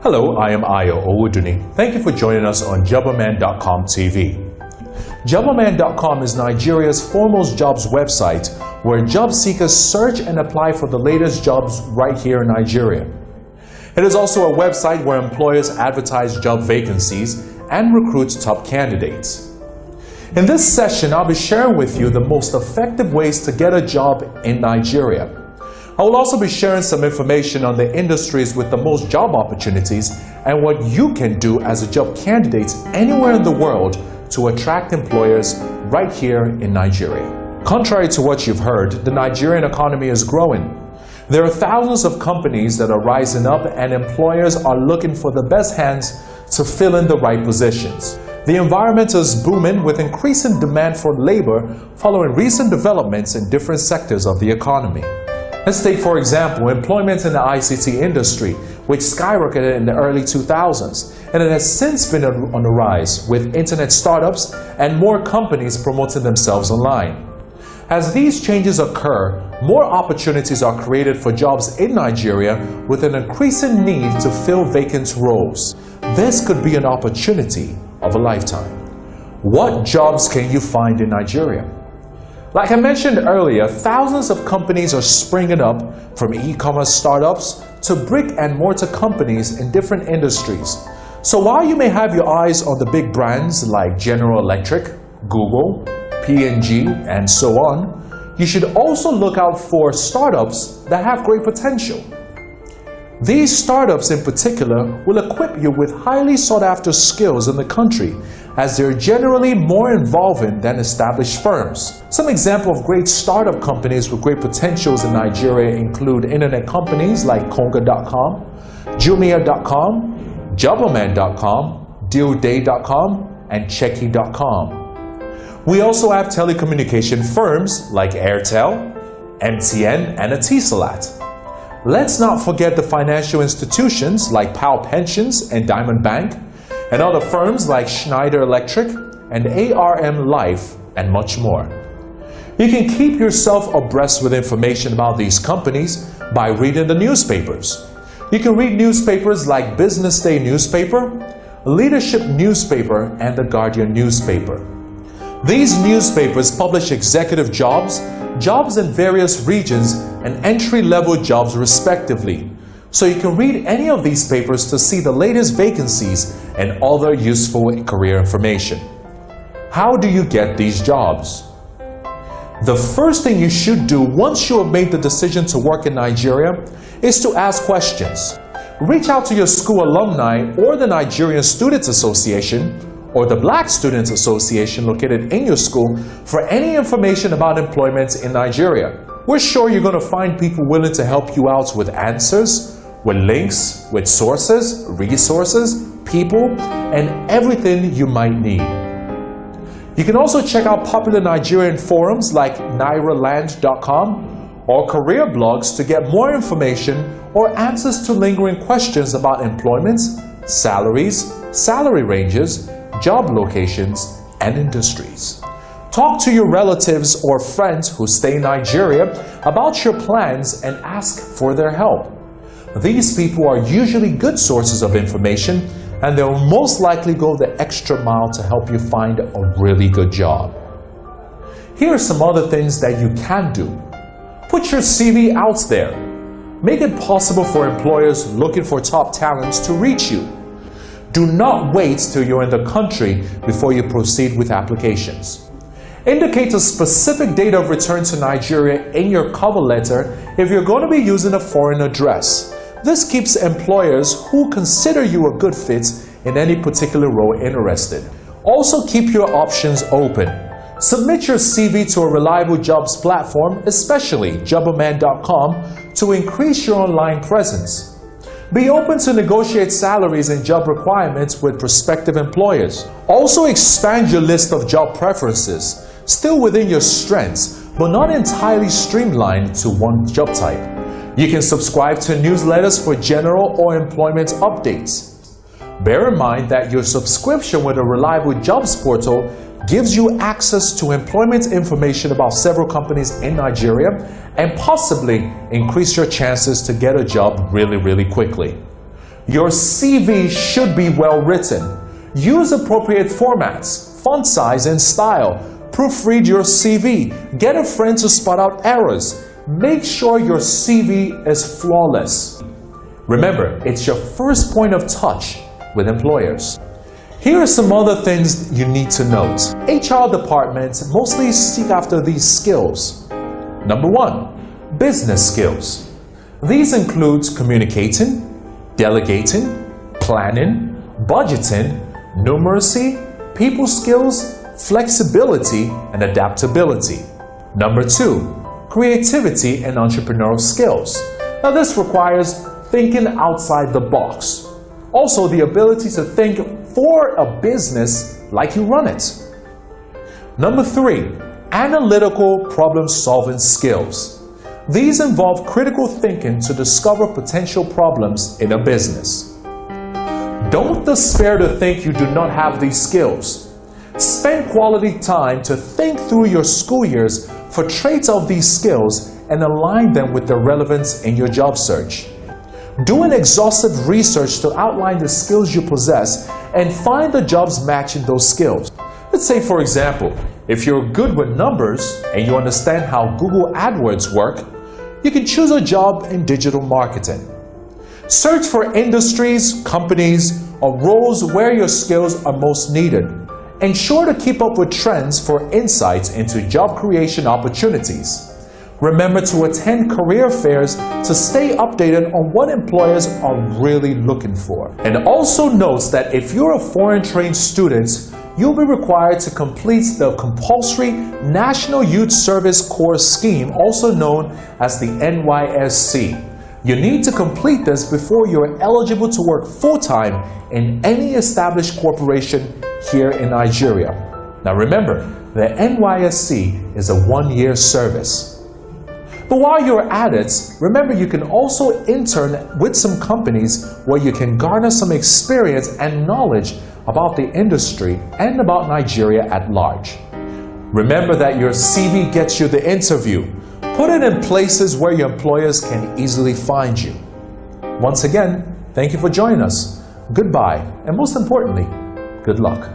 Hello, I am Ayo Owoduni. Thank you for joining us on Jobberman.com TV. Jobberman.com is Nigeria's foremost jobs website where job seekers search and apply for the latest jobs right here in Nigeria. It is also a website where employers advertise job vacancies and recruit top candidates. In this session, I'll be sharing with you the most effective ways to get a job in Nigeria. I will also be sharing some information on the industries with the most job opportunities and what you can do as a job candidate anywhere in the world to attract employers right here in Nigeria. Contrary to what you've heard, the Nigerian economy is growing. There are thousands of companies that are rising up and employers are looking for the best hands to fill in the right positions. The environment is booming with increasing demand for labor following recent developments in different sectors of the economy. Let's take, for example, employment in the ICT industry, which skyrocketed in the early 2000s, and it has since been on the rise with internet startups and more companies promoting themselves online. As these changes occur, more opportunities are created for jobs in Nigeria with an increasing need to fill vacant roles. This could be an opportunity of a lifetime. What jobs can you find in Nigeria? Like I mentioned earlier, thousands of companies are springing up, from e-commerce startups to brick-and-mortar companies in different industries. So while you may have your eyes on the big brands like General Electric, Google, P&G, and so on, you should also look out for startups that have great potential. These startups in particular will equip you with highly sought-after skills in the country, as they're generally more involving than established firms. Some examples of great startup companies with great potentials in Nigeria include internet companies like Konga.com, Jumia.com, Jobberman.com, DealDay.com, and Cheki.com. We also have telecommunication firms like Airtel, MTN, and Etisalat. Let's not forget the financial institutions like PAL Pensions and Diamond Bank, and other firms like Schneider Electric and ARM Life, and much more. You can keep yourself abreast with information about these companies by reading the newspapers. You can read newspapers like Business Day newspaper, Leadership newspaper, and The Guardian newspaper. These newspapers publish executive jobs, jobs in various regions, and entry-level jobs respectively. So you can read any of these papers to see the latest vacancies and other useful career information. How do you get these jobs? The first thing you should do once you have made the decision to work in Nigeria is to ask questions. Reach out to your school alumni or the Nigerian Students Association or the Black Students Association located in your school for any information about employment in Nigeria. We're sure you're going to find people willing to help you out with answers, with links, with sources, resources, people, and everything you might need. You can also check out popular Nigerian forums like nairaland.com or career blogs to get more information or answers to lingering questions about employment, salaries, salary ranges, job locations, and industries. Talk to your relatives or friends who stay in Nigeria about your plans and ask for their help. These people are usually good sources of information, and they will most likely go the extra mile to help you find a really good job. Here are some other things that you can do. Put your CV out there. Make it possible for employers looking for top talents to reach you. Do not wait till you're in the country before you proceed with applications. Indicate a specific date of return to Nigeria in your cover letter if you're going to be using a foreign address. This keeps employers who consider you a good fit in any particular role interested. Also, keep your options open. Submit your CV to a reliable jobs platform, especially Jobberman.com, to increase your online presence. Be open to negotiate salaries and job requirements with prospective employers. Also, expand your list of job preferences, still within your strengths, but not entirely streamlined to one job type. You can subscribe to newsletters for general or employment updates. Bear in mind that your subscription with a reliable jobs portal gives you access to employment information about several companies in Nigeria and possibly increase your chances to get a job really quickly. Your CV should be well written. Use appropriate formats, font size and style. Proofread your CV. Get a friend to spot out errors. Make sure your CV is flawless. Remember, it's your first point of touch with employers. Here are some other things you need to note. HR departments mostly seek after these skills. Number 1, business skills. These include communicating, delegating, planning, budgeting, numeracy, people skills, flexibility, and adaptability. Number 2, creativity and entrepreneurial skills. Now this requires thinking outside the box. Also, the ability to think for a business like you run it. Number 3, analytical problem-solving skills. These involve critical thinking to discover potential problems in a business. Don't despair to think you do not have these skills. Spend quality time to think through your school years for traits of these skills and align them with their relevance in your job search. Do an exhaustive research to outline the skills you possess and find the jobs matching those skills. Let's say, for example, if you're good with numbers and you understand how Google AdWords work, you can choose a job in digital marketing. Search for industries, companies, or roles where your skills are most needed. Ensure to keep up with trends for insights into job creation opportunities. Remember to attend career fairs to stay updated on what employers are really looking for. And also note that if you're a foreign-trained student, you'll be required to complete the compulsory National Youth Service Corps scheme, also known as the NYSC. You need to complete this before you're eligible to work full-time in any established corporation here in Nigeria. Now remember, the NYSC is a 1-year service. But while you're at it, remember you can also intern with some companies where you can garner some experience and knowledge about the industry and about Nigeria at large. Remember that your CV gets you the interview. Put it in places where your employers can easily find you. Once again, thank you for joining us. Goodbye, and most importantly, good luck.